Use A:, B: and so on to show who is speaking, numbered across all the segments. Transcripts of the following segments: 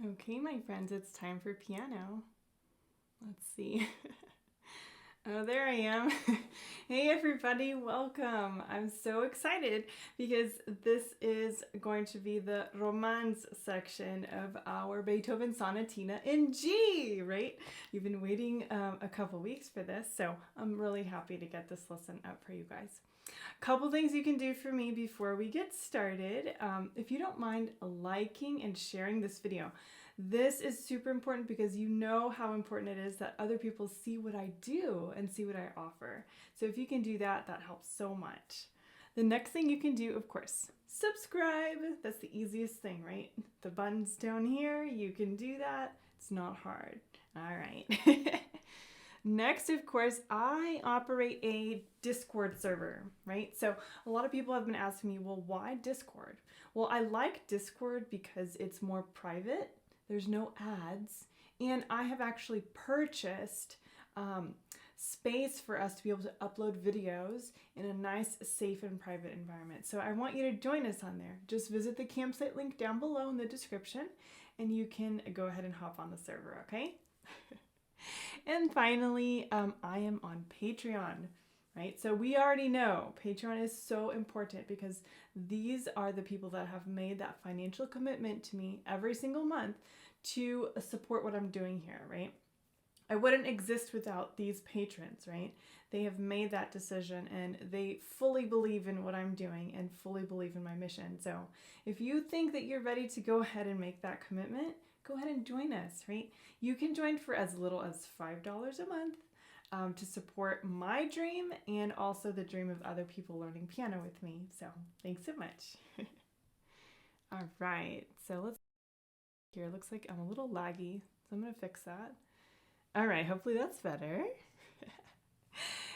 A: Okay, my friends, it's time for piano. Let's see. Oh, there I am. Hey, everybody, welcome. I'm so excited because this is going to be the Romanze section of our Beethoven Sonatina in G, right? You've been waiting a couple weeks for this, so I'm really happy to get this lesson up for you guys. Couple things you can do for me before we get started. If you don't mind liking and sharing this video. This is super important because you know how important it is that other people see what I do and see what I offer. So if you can do that, that helps so much. The next thing you can do, of course, subscribe. That's the easiest thing, right? The button's down here. You can do that. It's not hard. All right. Next, of course, I operate a Discord server, right? So a lot of people have been asking me, well, why Discord? Well, I like Discord because it's more private. There's no ads. And I have actually purchased space for us to be able to upload videos in a nice, safe, and private environment. So I want you to join us on there. Just visit the campsite link down below in the description, and you can go ahead and hop on the server, okay? And finally, I am on Patreon, right? So we already know Patreon is so important because these are the people that have made that financial commitment to me every single month to support what I'm doing here, right? I wouldn't exist without these patrons, right? They have made that decision and they fully believe in what I'm doing and fully believe in my mission. So if you think that you're ready to go ahead and make that commitment, go ahead and join us, right? You can join for as little as $5 a month to support my dream and also the dream of other people learning piano with me. So thanks so much. All right, so let's here. Looks like I'm a little laggy, so I'm gonna fix that. All right, hopefully that's better.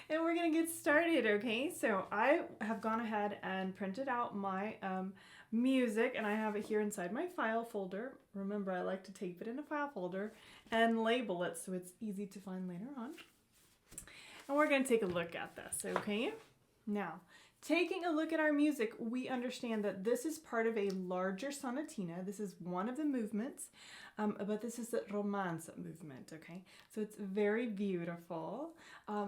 A: And we're gonna get started, okay? So I have gone ahead and printed out my music, and I have it here inside my file folder. Remember, I like to tape it in a file folder and label it so it's easy to find later on. And we're gonna take a look at this, okay? Now, taking a look at our music, we understand that this is part of a larger sonatina. This is one of the movements, but this is the Romanze movement, okay? So it's very beautiful.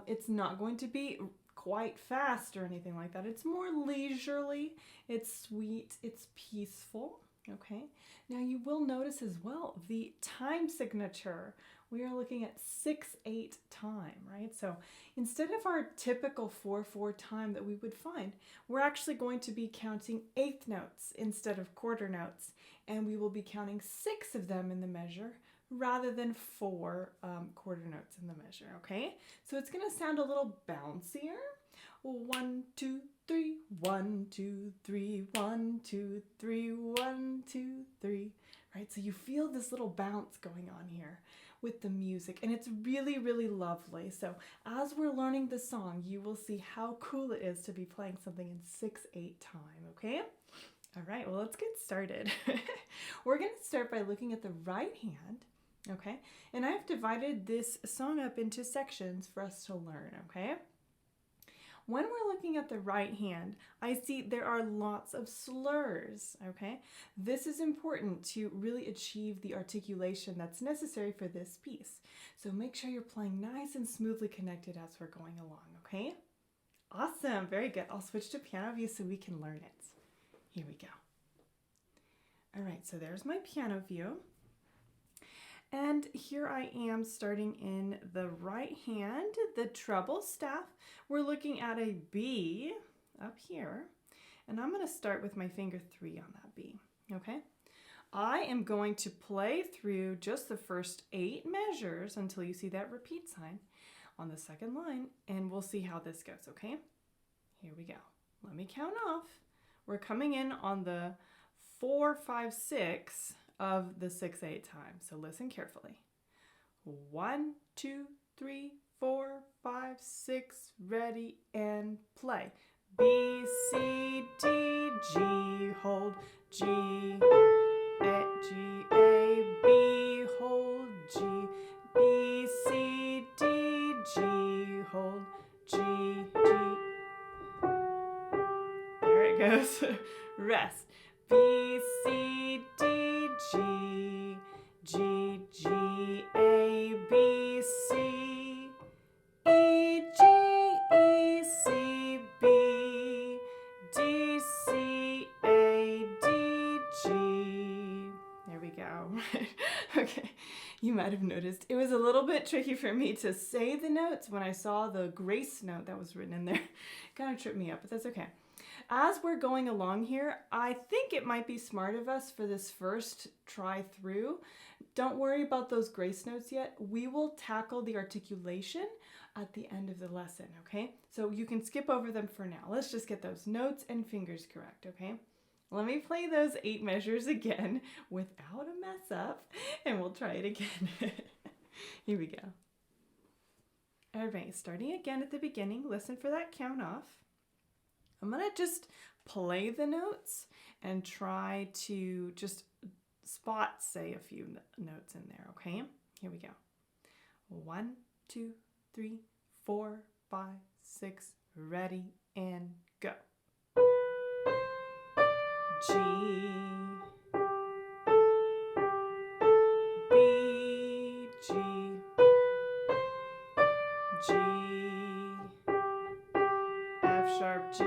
A: It's not going to be quite fast or anything like that. It's more leisurely, it's sweet, it's peaceful, okay? Now you will notice as well the time signature. We are looking at 6/8 time, right? So instead of our typical 4/4 time that we would find, we're actually going to be counting eighth notes instead of quarter notes, and we will be counting 6 of them in the measure rather than 4 quarter notes in the measure, okay? So it's gonna sound a little bouncier. 1, 2, 3, 1, 2, 3, 1, 2, 3, 1, 2, 3, right? So you feel this little bounce going on here with the music, and it's really, really lovely. So as we're learning the song, you will see how cool it is to be playing something in 6/8 time, okay? All right, well, let's get started. We're gonna start by looking at the right hand, okay? And I've divided this song up into sections for us to learn, okay? When we're looking at the right hand, I see there are lots of slurs, okay? This is important to really achieve the articulation that's necessary for this piece. So make sure you're playing nice and smoothly connected as we're going along, okay? Awesome, very good. I'll switch to piano view so we can learn it. Here we go. All right, so there's my piano view. And here I am starting in the right hand, the treble staff. We're looking at a B up here, and I'm gonna start with my finger 3 on that B, okay? I am going to play through just the first 8 measures until you see that repeat sign on the second line, and we'll see how this goes, okay? Here we go. Let me count off. We're coming in on the 4, 5, 6 of the 6/8 time. So listen carefully. 1, 2, 3, 4, 5, 6, ready and play. B, C, D, G, hold, G, A, G, A, B, hold, G, B, C, D, G, hold, G, G. There it goes. Rest. B, C, D, G, You might have noticed it was a little bit tricky for me to say the notes when I saw the grace note that was written in there. It kind of tripped me up, but that's okay. As we're going along here, I think it might be smart of us for this first try through. Don't worry about those grace notes yet. We will tackle the articulation at the end of the lesson, okay? So you can skip over them for now. Let's just get those notes and fingers correct, okay? Let me play those 8 measures again without a mess up, and we'll try it again. Here we go. All right, starting again at the beginning, listen for that count off. I'm gonna just play the notes and try to just spot, say, a few notes in there, okay? Here we go. 1, 2, 3, 4, 5, 6, ready, and go. G, B, G, G, F sharp, G,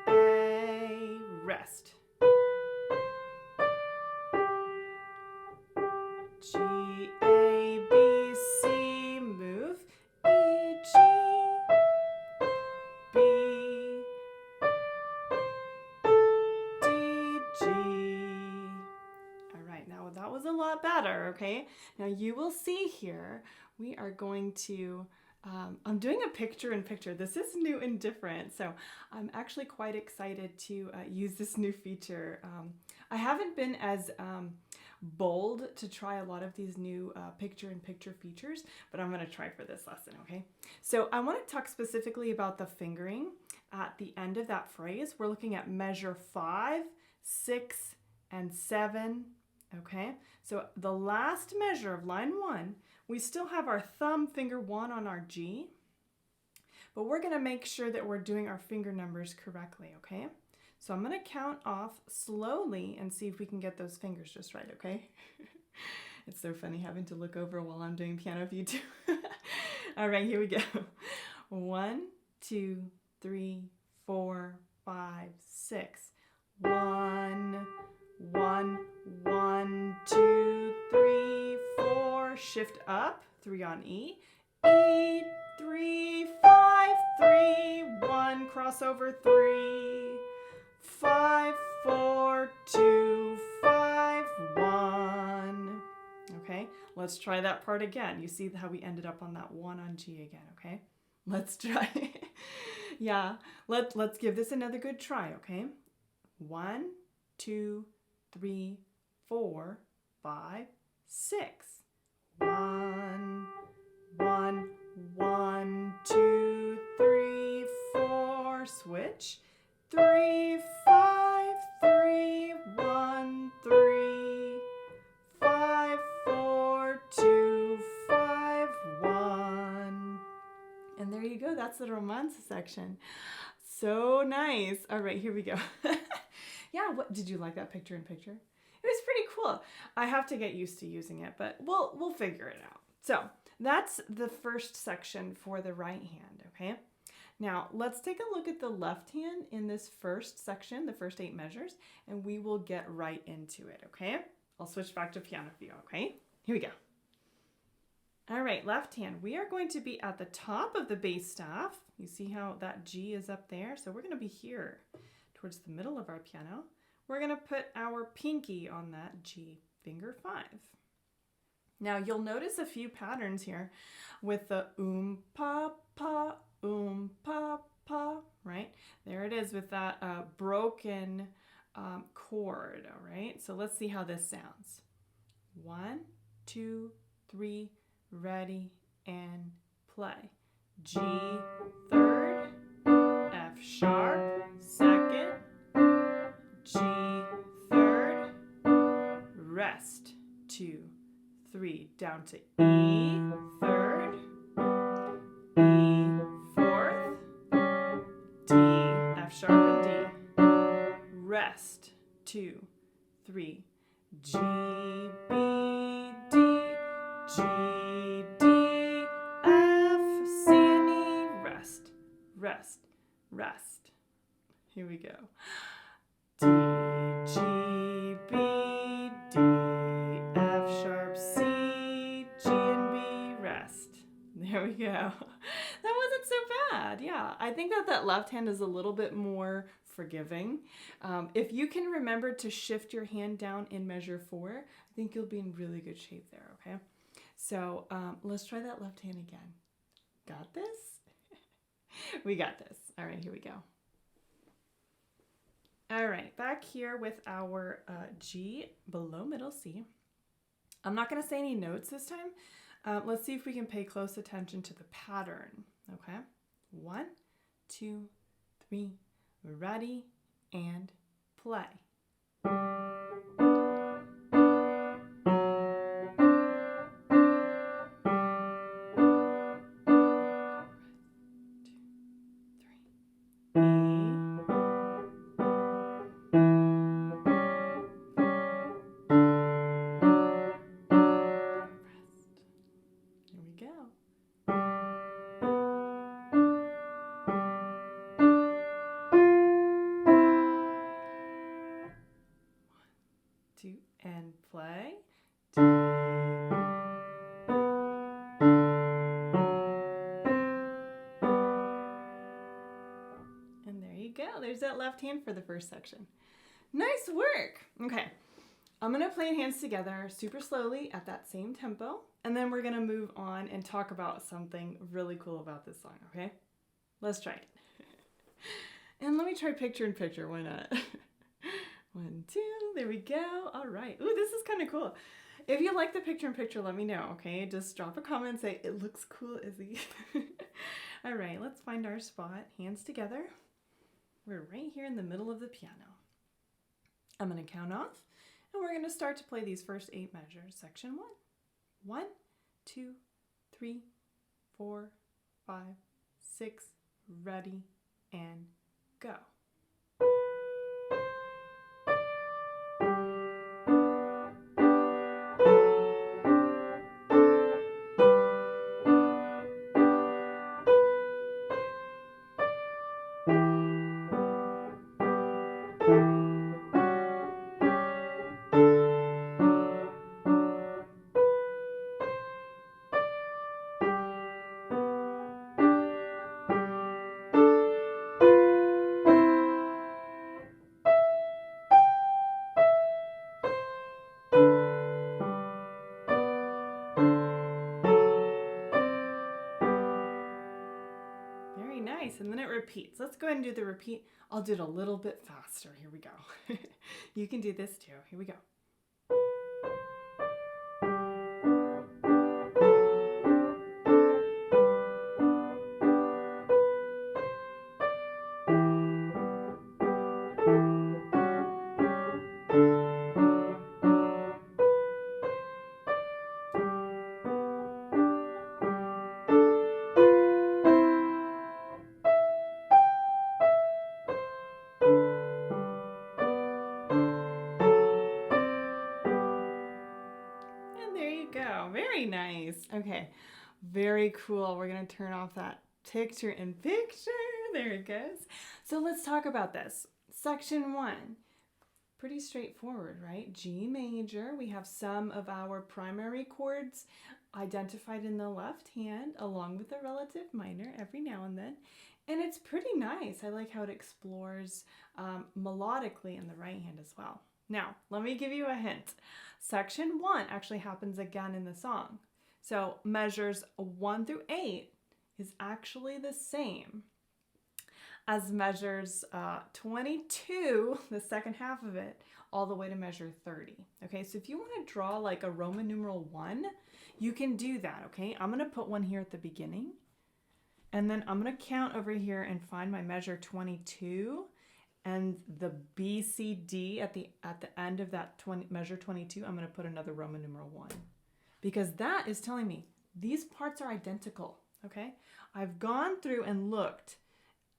A: A, rest. G, A, B, C, move. E, G, B, D, G. All right, now that was a lot better, okay? Now you will see here, we are going to, I'm doing a picture-in-picture. This is new and different, so I'm actually quite excited to use this new feature. I haven't been as bold to try a lot of these new picture-in-picture features, but I'm going to try for this lesson, okay? So I want to talk specifically about the fingering at the end of that phrase. We're looking at measure 5, 6, and 7, okay? So the last measure of line 1, we still have our thumb finger 1 on our G, but we're going to make sure that we're doing our finger numbers correctly, okay? So I'm going to count off slowly and see if we can get those fingers just right, okay? It's so funny having to look over while I'm doing piano with you too. All right, here we go. 1, 2, 3, 4, 5, 6. 1, 1, 1, 2, 3, 4. Shift up, 3 on E. E, 3, 5, 3, 1. Crossover, 3. 5, 4, 2, 5, 1. Okay, let's try that part again. You see how we ended up on that 1 on G again, okay? Let's try. Yeah, let's give this another good try, okay? 1, 2, 3, 4, 5, 6. 1, 1, 1, 2, 3, 4. Switch. 3, 5, 3, 1, 3, 5, 4, 2, 5, 1. And there you go. That's the Romanze section. So nice. All right, here we go. Yeah, what did you like that picture-in-picture? It was pretty cool. I have to get used to using it, but we'll figure it out. So that's the first section for the right hand, okay? Now, let's take a look at the left hand in this first section, the first 8 measures, and we will get right into it, okay? I'll switch back to piano for you, okay? Here we go. All right, left hand. We are going to be at the top of the bass staff. You see how that G is up there? So we're going to be here towards the middle of our piano. We're going to put our pinky on that G, finger 5. Now, you'll notice a few patterns here with the pa, pa, pa, pa, right? There it is with that broken chord, all right? So let's see how this sounds. 1, 2, 3, ready, and play. G, 3rd, F sharp, 2nd, G, 3rd, rest, 2, 3, down to E, 3rd, E, 4th, D, F sharp and D, rest, 2, 3, G, B, D, G, D, F, C and E, rest, rest, rest. Here we go. D, G, B, D, F sharp, C, There we go. That wasn't so bad. Yeah, I think that left hand is a little bit more forgiving. If you can remember to shift your hand down in measure 4, I think you'll be in really good shape there, okay? So let's try that left hand again. Got this? We got this. All right, here we go. All right, back here with our G below middle C. I'm not going to say any notes this time. Let's see if we can pay close attention to the pattern, okay? 1, 2, 3, ready, and play. And play. And there you go. There's that left hand for the first section. Nice work. Okay. I'm going to play hands together super slowly at that same tempo. And then we're going to move on and talk about something really cool about this song, okay? Let's try it. And let me try picture in picture. Why not? 1, 2, there we go. All right. Ooh, this is kind of cool. If you like the picture in picture, let me know, okay? Just drop a comment and say, it looks cool, Izzy. All right, let's find our spot. Hands together. We're right here in the middle of the piano. I'm going to count off, and we're going to start to play these first 8 measures. Section 1. 1, 2, 3, 4, 5, 6, ready, and go. Nice, and then it repeats. Let's go ahead and do the repeat. I'll do it a little bit faster. Here we go. You can do this too. Here we go. Very nice. Okay, very cool. We're going to turn off that picture in picture. There it goes. So let's talk about this. Section 1. Pretty straightforward, right? G major. We have some of our primary chords identified in the left hand along with the relative minor every now and then. And it's pretty nice. I like how it explores melodically in the right hand as well. Now, let me give you a hint. Section 1 actually happens again in the song. So measures 1 through 8 is actually the same as measures 22, the second half of it, all the way to measure 30. Okay, so if you want to draw like a Roman numeral 1, you can do that, okay? I'm going to put one here at the beginning, and then I'm going to count over here and find my measure 22, and the B, C, D at the end of that measure 22, I'm going to put another Roman numeral 1. Because that is telling me these parts are identical, okay? I've gone through and looked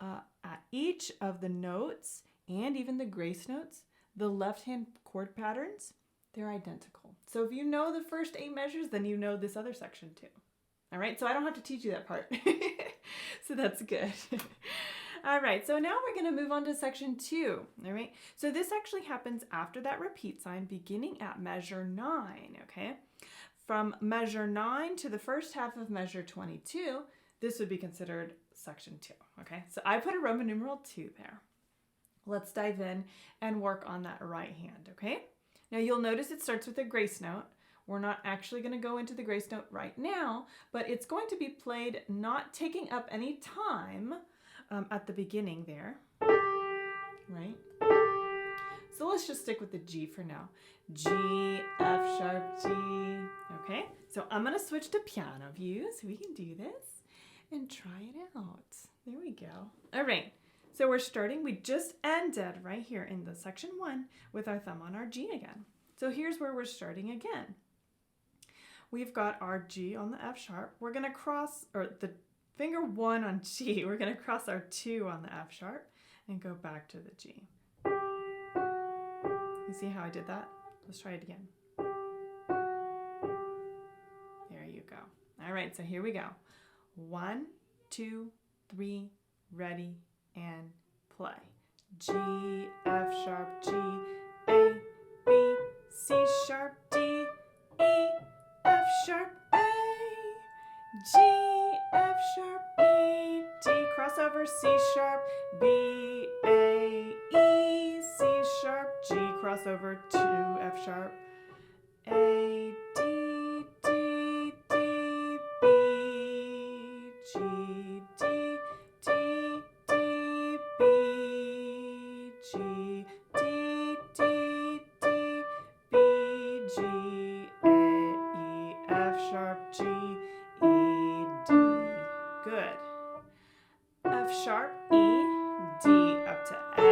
A: at each of the notes and even the grace notes, the left-hand chord patterns, they're identical. So if you know the first 8 measures, then you know this other section too. All right, so I don't have to teach you that part. So that's good. All right, so now we're going to move on to section 2. All right, so this actually happens after that repeat sign beginning at measure 9, okay? from measure 9 to the first half of measure 22, this would be considered section 2, okay? So I put a Roman numeral 2 there. Let's dive in and work on that right hand, okay? Now you'll notice it starts with a grace note. We're not actually going to go into the grace note right now, but it's going to be played not taking up any time at the beginning there, right? So let's just stick with the G for now. G, F sharp, G. Okay, so I'm going to switch to piano view so we can do this and try it out. There we go. All right, so we're starting. We just ended right here in the section 1 with our thumb on our G again. So here's where we're starting again. We've got our G on the F sharp. We're going to cross, or the finger 1 on G, we're going to cross our 2 on the F sharp and go back to the G. You see how I did that? Let's try it again. There you go. All right, so here we go. 1, 2, 3, ready, and play. G, F sharp, G, A, B, C sharp, D, E, F sharp, A, G, F sharp, E, D, crossover, C sharp, B, A, E, C sharp, G, crossover to F sharp, A, D, D, D, B, G, D, D, D, B, G, D, D, D, B, G, A, E, F sharp, G, E, D. Good. F sharp, E, D up to A,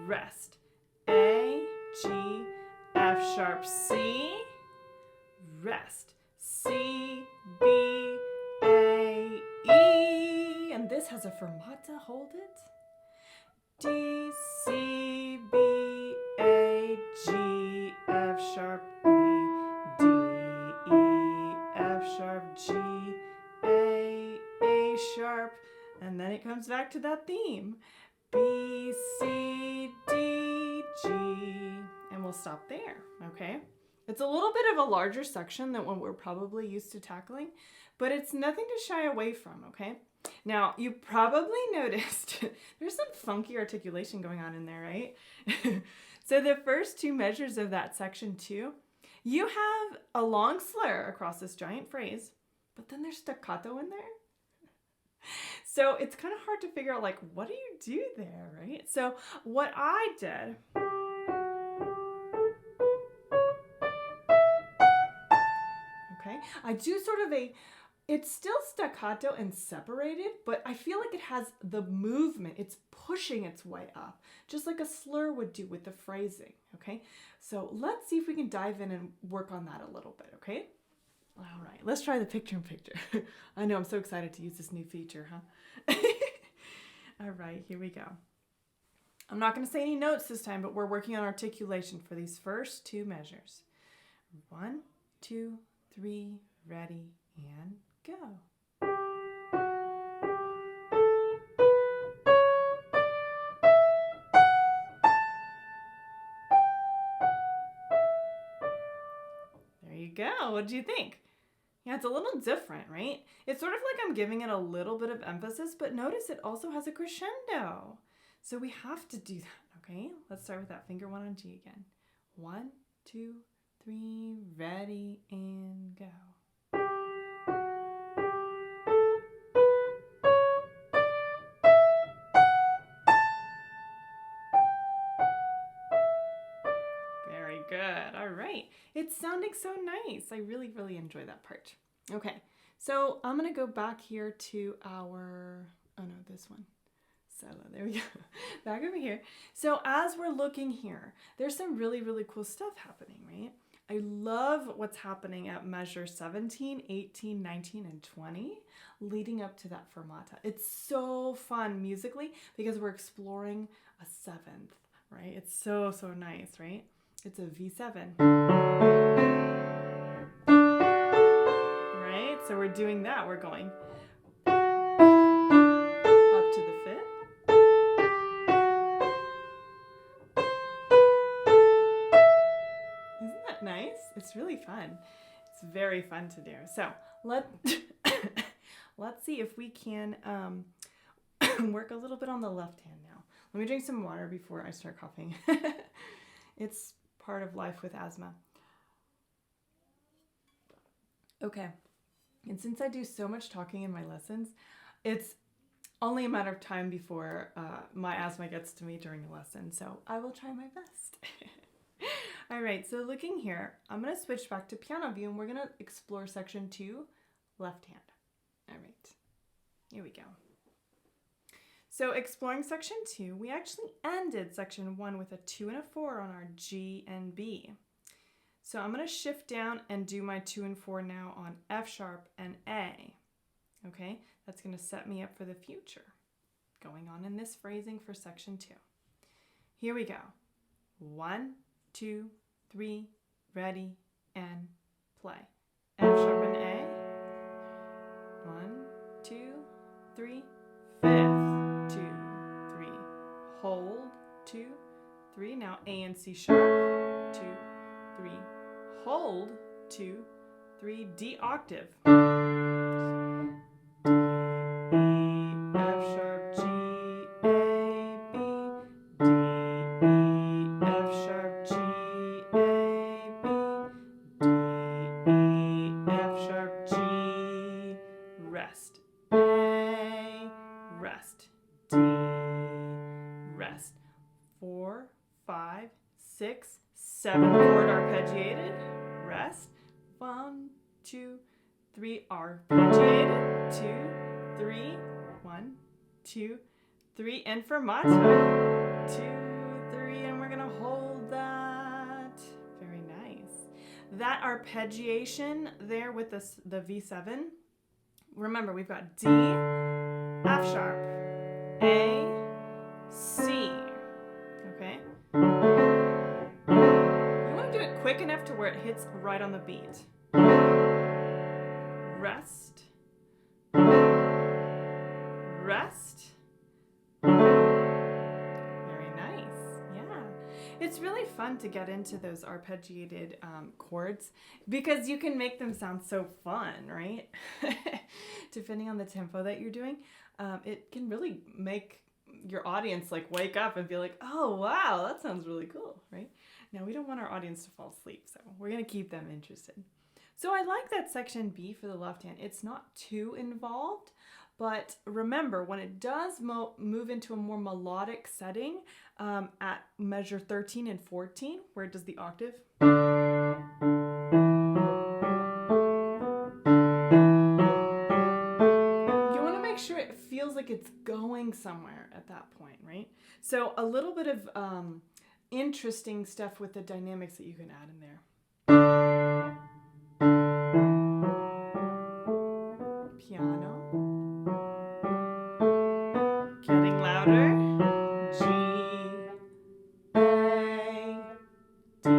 A: rest. A, G, F sharp, C, rest. C, B, A, E, and this has a fermata, hold it. D, C, B, A, G, F sharp, E, D, E, F sharp, G, A sharp, and then it comes back to that theme. B, C, D, G, and we'll stop there, okay? It's a little bit of a larger section than what we're probably used to tackling, but it's nothing to shy away from, okay? Now, you probably noticed there's some funky articulation going on in there, right? So the first 2 measures of that section 2, you have a long slur across this giant phrase, but then there's staccato in there. So it's kind of hard to figure out, like, what do you do there, right? So what I did, okay, I do sort of it's still staccato and separated, but I feel like it has the movement. It's pushing its way up, just like a slur would do with the phrasing, okay? So let's see if we can dive in and work on that a little bit, okay? All right, let's try the picture-in-picture. I know, I'm so excited to use this new feature, huh? All right, here we go. I'm not going to say any notes this time, but we're working on articulation for these first 2 measures. 1, 2, 3, ready, and go. There you go. What do you think? Yeah, it's a little different, right? It's sort of like I'm giving it a little bit of emphasis, but notice it also has a crescendo. So we have to do that, okay? Let's start with that finger 1 on G again. 1, 2, 3, ready, and go. Very good. All right. It's sounding so nice. I really, really enjoy that part. Okay, so I'm going to go back here to our, oh no, this one. Solo, there we go. Back over here. So as we're looking here, there's some really, really cool stuff happening, right? I love what's happening at measure 17, 18, 19, and 20, leading up to that fermata. It's so fun musically because we're exploring a 7th, right? It's so, so nice, right? It's a V7. Right? So we're doing that. We're going up to the 5th. Isn't that nice? It's It's really fun. It's very fun to do. So let's see if we can work a little bit on the left hand now. Let me drink some water before I start coughing. It's part of life with asthma. Okay, and since I do so much talking in my lessons, it's only a matter of time before my asthma gets to me during the lesson, so I will try my best. All right, so looking here, I'm going to switch back to piano view, and we're going to explore section 2, left hand. All right, here we go. So exploring section 2, we actually ended section 1 with a 2 and a 4 on our G and B. So I'm going to shift down and do my 2 and 4 now on F sharp and A. Okay, that's going to set me up for the future going on in this phrasing for section 2. Here we go. 1, 2, 3, ready, and play. F sharp and A. 1, 2, 3, 5th, 2, 3. Hold, 2, 3. Now A and C sharp, 2, 3. Hold, 2, 3. D octave. Rest, D, rest. 4, 5, 6, 7 chord arpeggiated, rest. 1, 2, 3 arpeggiated, 2, 3, 1, 2, 3, and fermata, 2, 3, and we're gonna hold that. Very nice. That arpeggiation there with the V7. Remember, we've got D, F sharp, A, C, okay? You want to do it quick enough to where it hits right on the beat. Rest, rest. Very nice, yeah. It's really fun to get into those arpeggiated chords because you can make them sound so fun, right? Depending on the tempo that you're doing, it can really make your audience like wake up and be like, oh wow, that sounds really cool, right? Now we don't want our audience to fall asleep, so we're gonna keep them interested. So I like that section B for the left hand. It's not too involved, but remember when it does move into a more melodic setting at measure 13 and 14, where it does the octave. Sure it feels like it's going somewhere at that point, right? So a little bit of interesting stuff with the dynamics that you can add in there. Piano. Getting louder. G, A, D,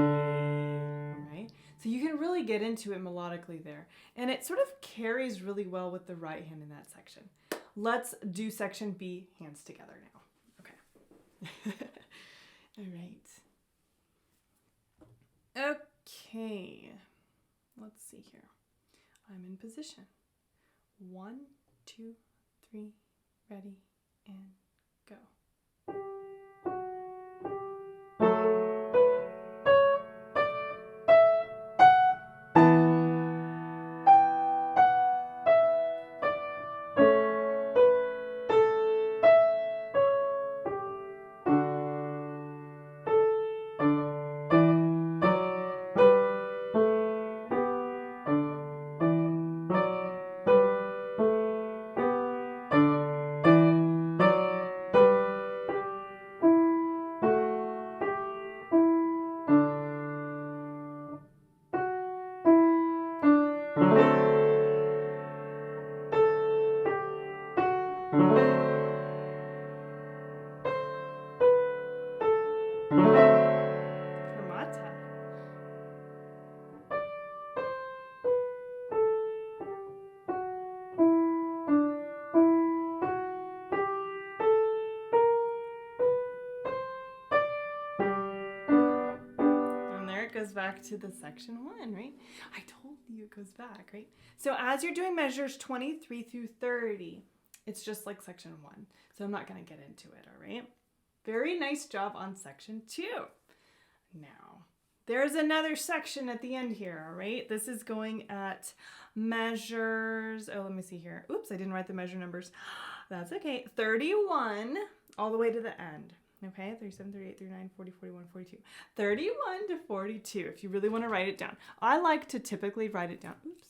A: right? So you can really get into it melodically there. And it sort of carries really well with the right hand in that section. Let's do section B, hands together now. Okay. All right. Okay. Let's see here. I'm in position. 1, 2, 3, ready, and go. goes back to the section 1, right? I told you it goes back, right? So as you're doing measures 23 through 30, it's just like section 1. So I'm not going to get into it, all right? Very nice job on section 2. Now, there's another section at the end here, all right? This is going at measures, oh, let me see here. Oops, I didn't write the measure numbers. That's okay. 31 all the way to the end. Okay, 37, 38, 39, 40, 41, 42. 31 to 42, if you really want to write it down. I like to typically write it down. Oops.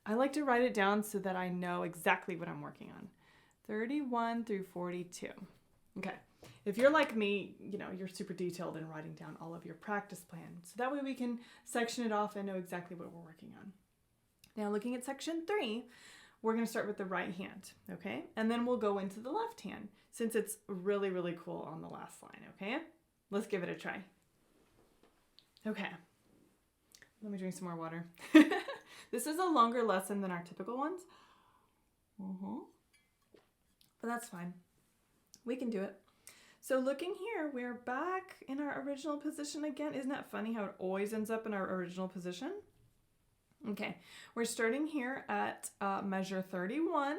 A: I like to write it down so that I know exactly what I'm working on. 31 through 42. Okay. If you're like me, you know, you're super detailed in writing down all of your practice plans. So that way we can section it off and know exactly what we're working on. Now looking at section 3, we're going to start with the right hand, okay? And then we'll go into the left hand since it's really, really cool on the last line, okay? Let's give it a try. Okay. Let me drink some more water. This is a longer lesson than our typical ones. But that's fine. We can do it. So looking here, we're back in our original position again. Isn't that funny how it always ends up in our original position? Okay, we're starting here at measure 31,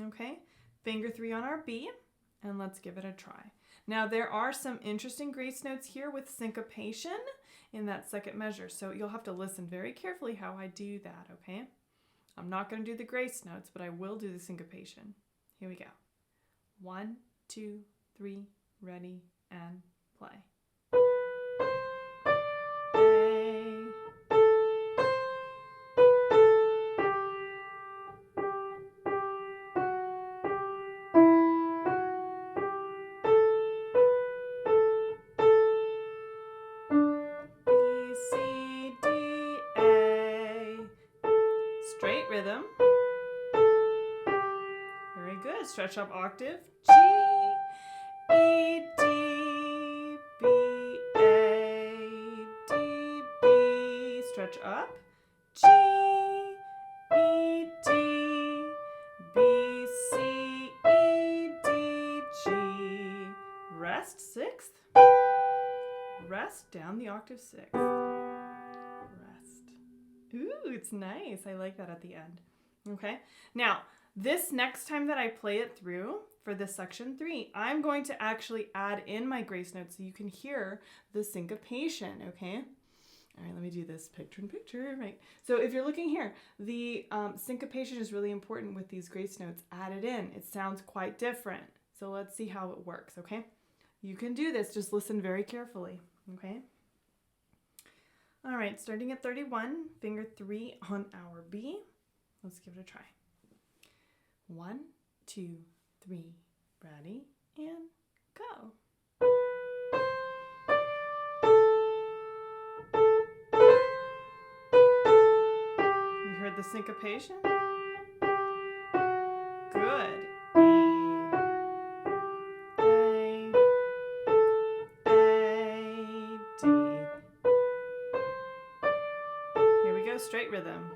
A: okay? Finger 3 on our B, and let's give it a try. Now there are some interesting grace notes here with syncopation in that second measure, so you'll have to listen very carefully how I do that, okay? I'm not going to do the grace notes, but I will do the syncopation. Here we go. 1, 2, 3, ready, and play. B, C, D, A. Straight rhythm. Very good. Stretch up octave. G, E, D, B, A, D, B. Stretch up. G, E, D, B, C, E, D, G. Rest, sixth. Rest, down the octave, sixth. Rest. Ooh, it's nice. I like that at the end. Okay. Now, this next time that I play it through for this section 3, I'm going to actually add in my grace notes so you can hear the syncopation, okay? All right, let me do this picture in picture, right? So if you're looking here, the syncopation is really important with these grace notes added in. It sounds quite different. So let's see how it works, okay? You can do this, just listen very carefully, okay? All right, starting at 31, finger 3 on our B. Let's give it a try. 1, 2, 3, ready, and go. You heard the syncopation? Good. E, A, D. Here we go, straight rhythm.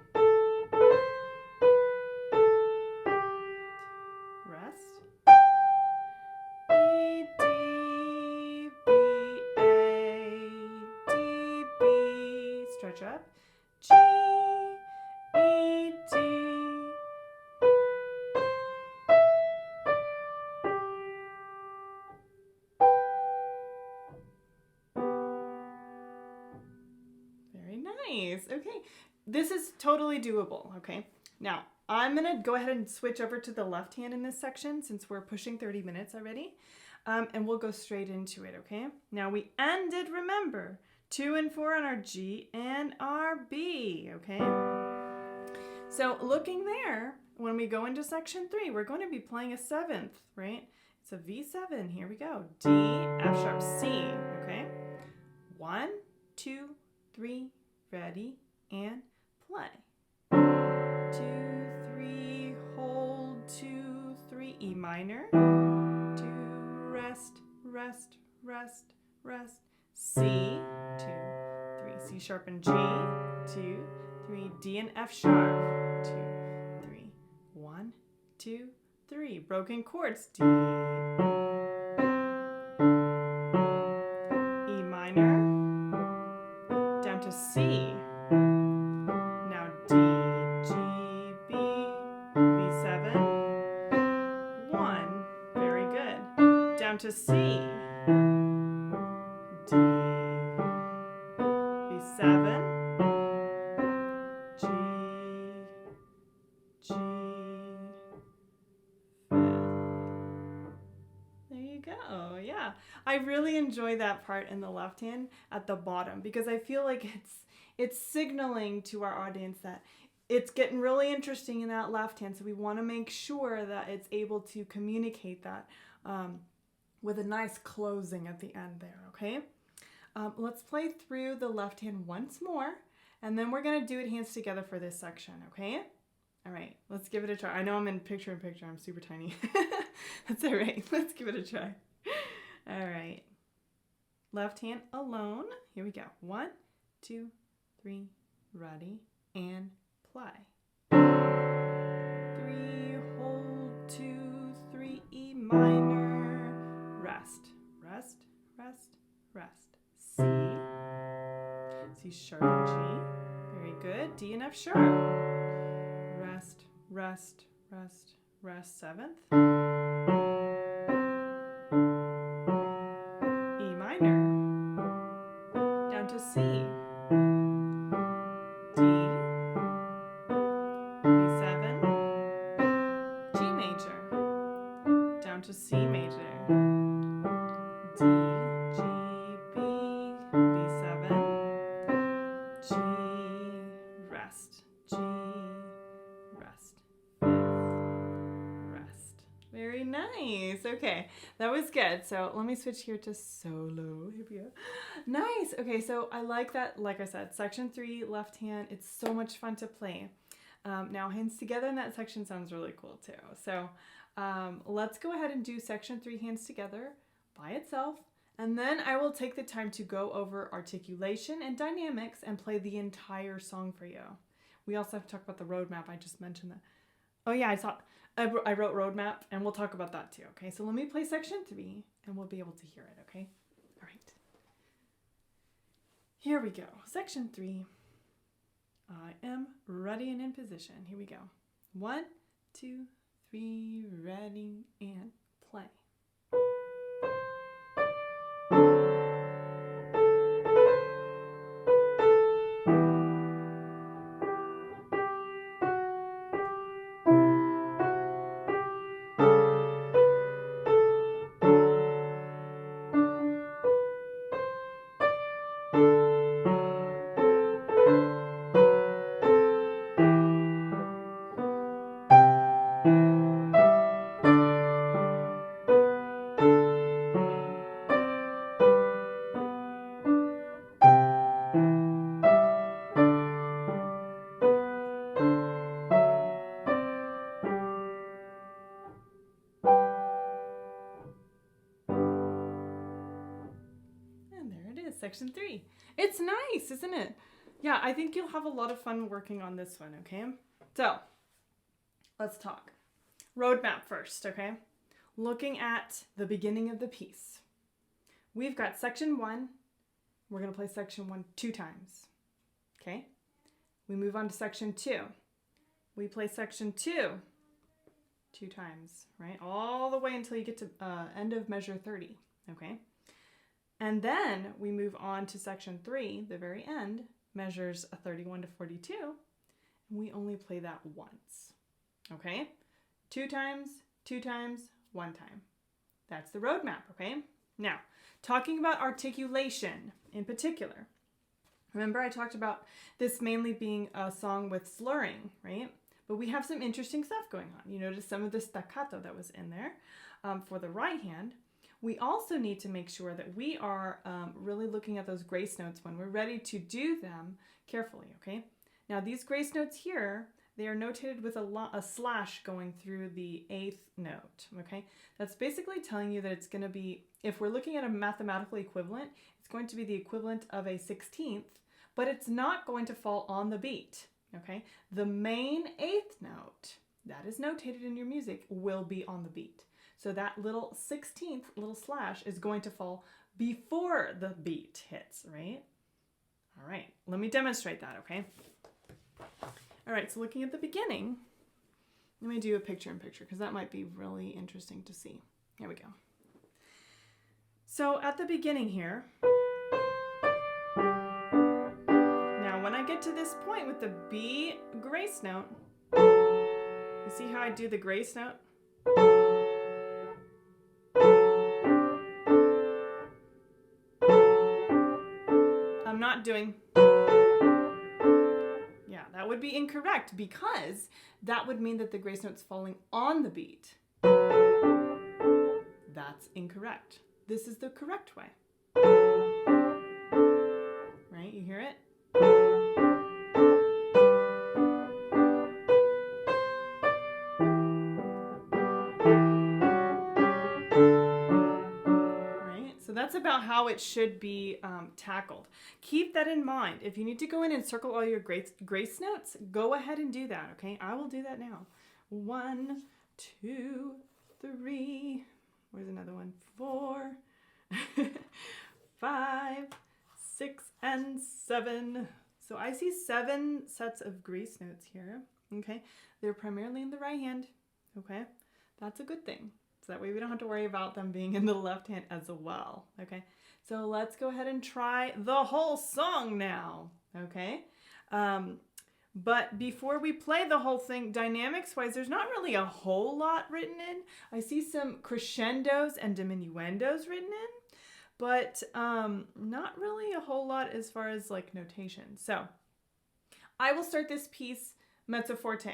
A: Rest. E, D, B, A, D, B. Stretch up. G, E, D. Very nice. Okay. This is totally doable, okay? Now, I'm going to go ahead and switch over to the left hand in this section since we're pushing 30 minutes already. And we'll go straight into it, okay? Now, we ended, remember, 2 and 4 on our G and our B, okay? So looking there, when we go into section 3, we're going to be playing a 7th, right? It's a V7. Here we go. D, F sharp, C, okay? 1, 2, 3, ready, and play. 2, 3, hold, 2, 3, E minor. 2, rest, rest, rest, rest. C, 2, 3, C sharp and G. 2, 3, D and F sharp. 2, 3, 1, 2, 3. Broken chords. D, E minor, down to C. Now D, G, B, B7, 1. Very good. Down to C. D, B7, G, G, 5th. There you go. Yeah. I really enjoy that part in the left hand at the bottom because I feel like it's signaling to our audience that it's getting really interesting in that left hand. So we want to make sure that it's able to communicate that with a nice closing at the end there, okay? Let's play through the left hand once more, and then we're going to do it hands together for this section, okay? All right, let's give it a try. I know I'm in picture-in-picture. I'm super tiny. That's all right. Let's give it a try. All right. Left hand alone. Here we go. 1, 2, 3, ready, and play. 3, hold, 2, 3, E minor. Rest, rest, rest, rest. C, C sharp and G. Very good. D and F sharp. Rest, rest, rest, rest. 7th. E minor. Down to C. D. B7. G major. Down to C major. D, G, B, B7. G, rest, G, rest, 5th, rest. Very nice. Okay, that was good. So let me switch here to solo. Here we go. Nice. Okay, so I like that. Like I said, section 3, left hand. It's so much fun to play. Now hands together in that section sounds really cool too. So let's go ahead and do section 3 hands together by itself. And then I will take the time to go over articulation and dynamics and play the entire song for you. We also have to talk about the roadmap. I just mentioned that. Oh yeah, I wrote roadmap, and we'll talk about that too. Okay, so let me play section 3 and we'll be able to hear it, okay? All right. Here we go. Section 3. I am ready and in position. Here we go. 1, 2, 3, ready, and play. Section 3. It's nice, isn't it? Yeah, I think you'll have a lot of fun working on this one, okay? So, let's talk. Roadmap first, okay? Looking at the beginning of the piece. We've got section 1. We're going to play section 1 2 times, okay? We move on to section 2. We play section 2 2 times, right? All the way until you get to end of measure 30, okay? And then we move on to section 3, the very end, measures 31 to 42, and we only play that once, okay? 2 times, 2 times, 1 time. That's the roadmap, okay? Now, talking about articulation in particular. Remember I talked about this mainly being a song with slurring, right? But we have some interesting stuff going on. You notice some of the staccato that was in there for the right hand. We also need to make sure that we are really looking at those grace notes when we're ready to do them carefully, okay? Now these grace notes here, they are notated with a slash going through the 8th note, okay? That's basically telling you that it's going to be, if we're looking at a mathematical equivalent, it's going to be the equivalent of a 16th, but it's not going to fall on the beat, okay? The main 8th note that is notated in your music will be on the beat. So that little 16th little slash is going to fall before the beat hits, right? All right, let me demonstrate that, okay? All right, so looking at the beginning, let me do a picture-in-picture because that might be really interesting to see. Here we go. So at the beginning here, now when I get to this point with the B grace note, you see how I do the grace note? I'm not doing, yeah, that would be incorrect because that would mean that the grace note's falling on the beat. That's incorrect. This is the correct way. Right, you hear it? So that's about how it should be tackled. Keep that in mind. If you need to go in and circle all your grace notes, go ahead and do that, okay? I will do that now. 1, 2, 3. Where's another one? 4, 5, 6, and 7. So I see 7 sets of grace notes here, okay? They're primarily in the right hand, okay? That's a good thing. So that way we don't have to worry about them being in the left hand as well, okay? So let's go ahead and try the whole song now, okay? But before we play the whole thing, dynamics-wise, there's not really a whole lot written in. I see some crescendos and diminuendos written in, but not really a whole lot as far as like notation. So I will start this piece mezzo forte,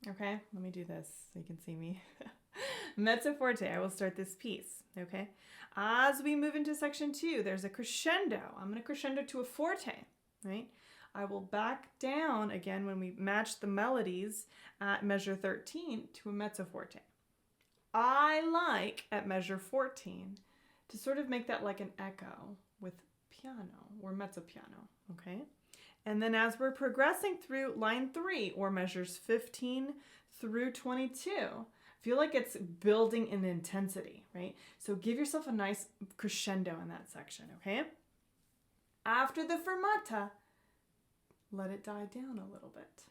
A: okay? Let me do this so you can see me. Mezzo forte, I will start this piece, okay? As we move into section 2, there's a crescendo. I'm going to crescendo to a forte, right? I will back down again when we match the melodies at measure 13 to a mezzo forte. I like at measure 14 to sort of make that like an echo with piano or mezzo piano, okay? And then as we're progressing through line 3 or measures 15 through 22, feel like it's building in intensity, right? So give yourself a nice crescendo in that section, okay? After the fermata, let it die down a little bit,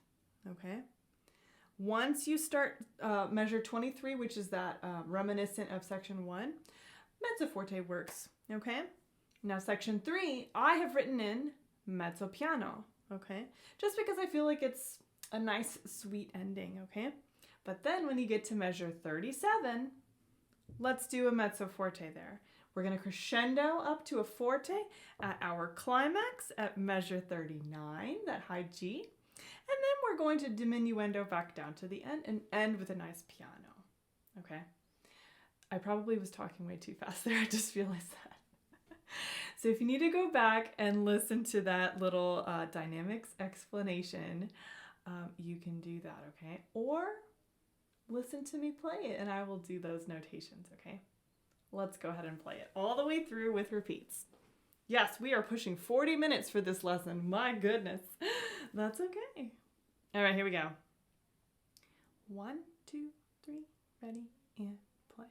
A: okay? Once you start measure 23, which is that reminiscent of section 1, mezzo forte works, okay? Now section 3, I have written in mezzo piano, okay? Just because I feel like it's a nice sweet ending, okay? But then when you get to measure 37, let's do a mezzo forte there. We're going to crescendo up to a forte at our climax at measure 39, that high G. And then we're going to diminuendo back down to the end and end with a nice piano. Okay? I probably was talking way too fast there. I just realized that. So if you need to go back and listen to that little dynamics explanation, you can do that, okay? Or listen to me play it and I will do those notations, okay? Let's go ahead and play it all the way through with repeats. Yes, we are pushing 40 minutes for this lesson. My goodness. That's okay. All right, here we go. 1, 2, 3, ready, and play.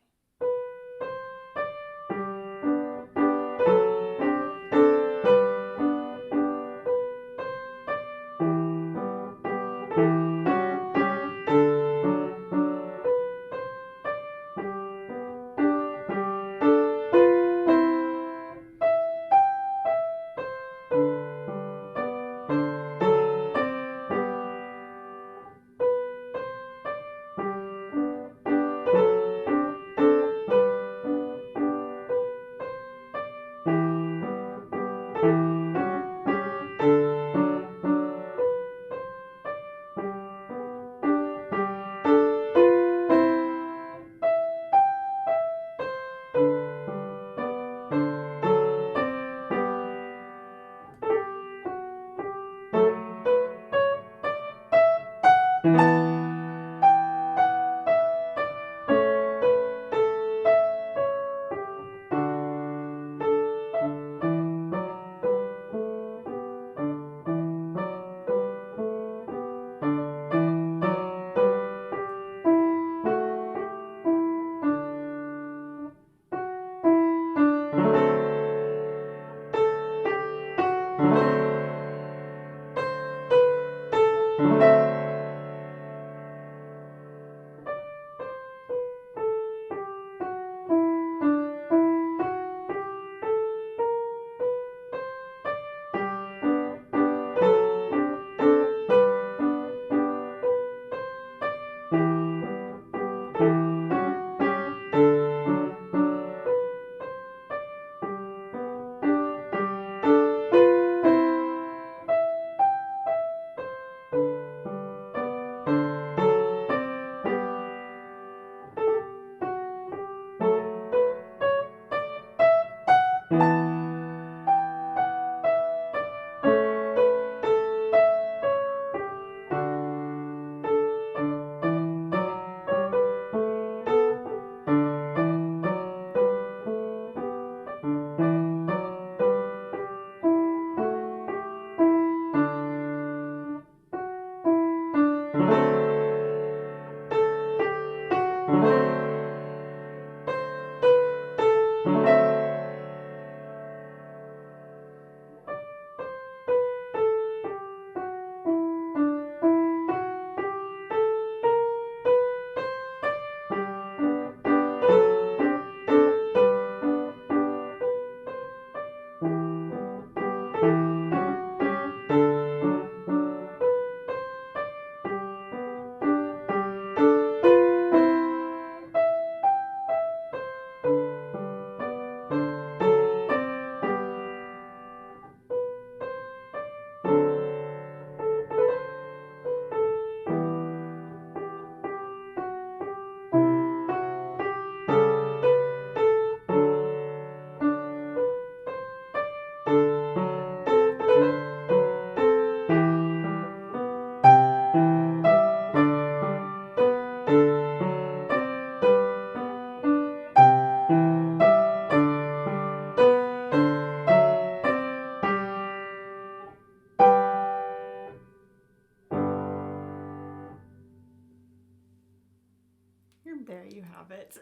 A: There you have it.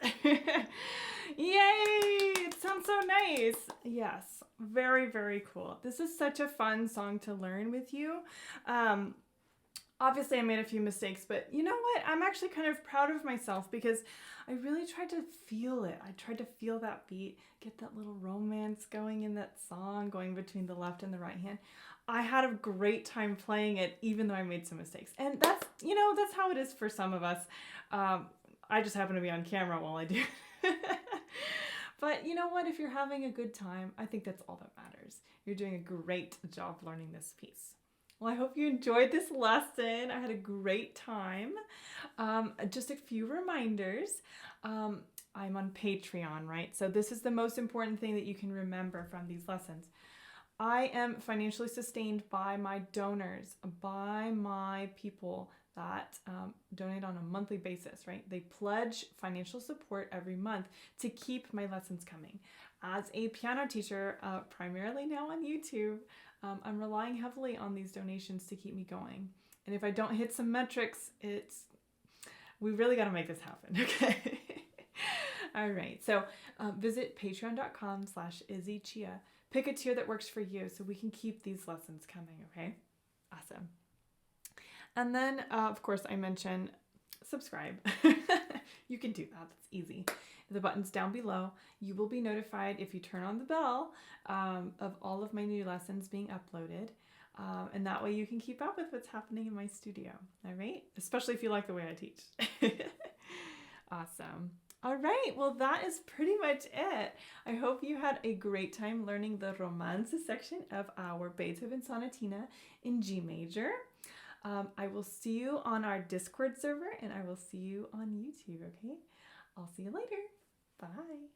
A: Yay! It sounds so nice. Yes, very, very cool. This is such a fun song to learn with you. Obviously, I made a few mistakes, but you know what? I'm actually kind of proud of myself because I really tried to feel it. I tried to feel that beat, get that little romance going in that song, going between the left and the right hand. I had a great time playing it, even though I made some mistakes. And that's, that's how it is for some of us. I just happen to be on camera while I do. But you know what? If you're having a good time, I think that's all that matters. You're doing a great job learning this piece. Well, I hope you enjoyed this lesson. I had a great time. Just a few reminders. I'm on Patreon, right? So this is the most important thing that you can remember from these lessons. I am financially sustained by my donors, by my people that donate on a monthly basis, right? They pledge financial support every month to keep my lessons coming. As a piano teacher, primarily now on YouTube, I'm relying heavily on these donations to keep me going. And if I don't hit some metrics, we really got to make this happen, okay? All right, so visit patreon.com/IzzyChia. Pick a tier that works for you so we can keep these lessons coming, okay? Awesome. And then, of course, I mentioned subscribe. You can do that. That's easy. The button's down below. You will be notified if you turn on the bell of all of my new lessons being uploaded. And that way you can keep up with what's happening in my studio. All right? Especially if you like the way I teach. Awesome. All right, well, that is pretty much it. I hope you had a great time learning the Romanze section of our Beethoven Sonatina in G major. I will see you on our Discord server, and I will see you on YouTube, okay? I'll see you later. Bye.